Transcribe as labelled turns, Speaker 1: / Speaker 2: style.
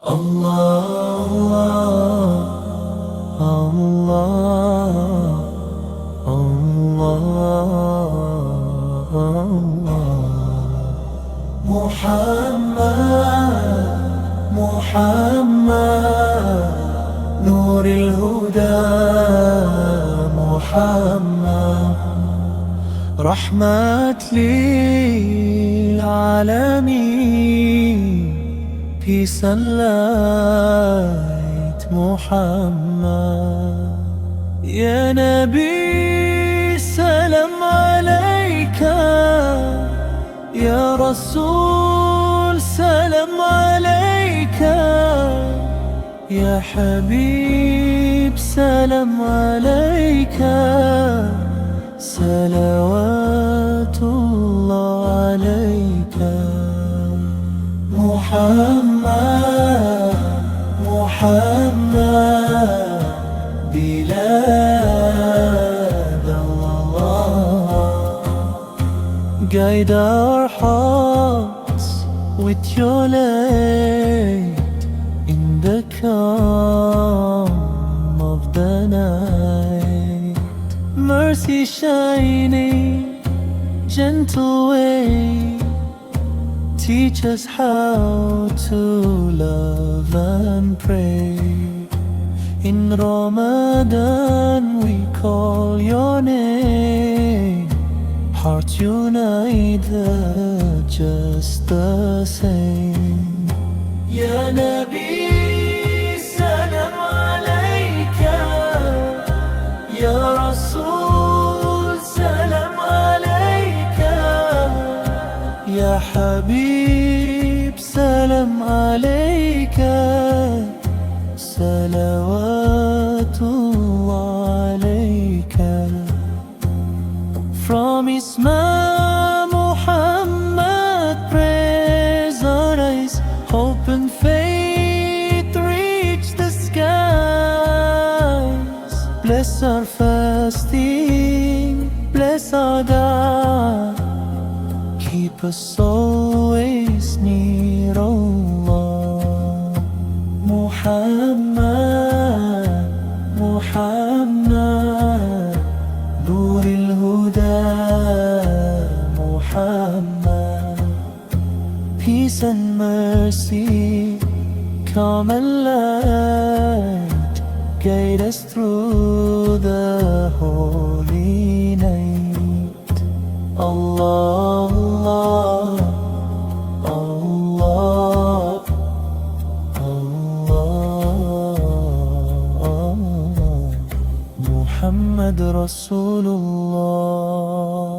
Speaker 1: الله الله الله محمد محمد نور الهدى محمد رحمة للعالمين Peace and light محمد يا نبي سلام عليك يا رسول سلام عليك يا حبيب سلام عليك صلوات الله عليك محمد محمد بلاد الله Guide our hearts with your light in the calm of the night Mercy shining, gentle way Teach us how to love and pray In Ramadan we call your name Hearts united just the same Ya Nabi salam alayka Ya Rasul salam alayka Ya Habib salam alayka Salawatullah alayka From Isma Muhammad praise arise Hope and faith reach the skies Bless our fasting, bless our dua Keep us always near Allah Muhammad Muhammad نور الهدى Muhammad Peace and mercy come and light Guide us through the holy night Allah Allah Allah Muhammad Rasulullah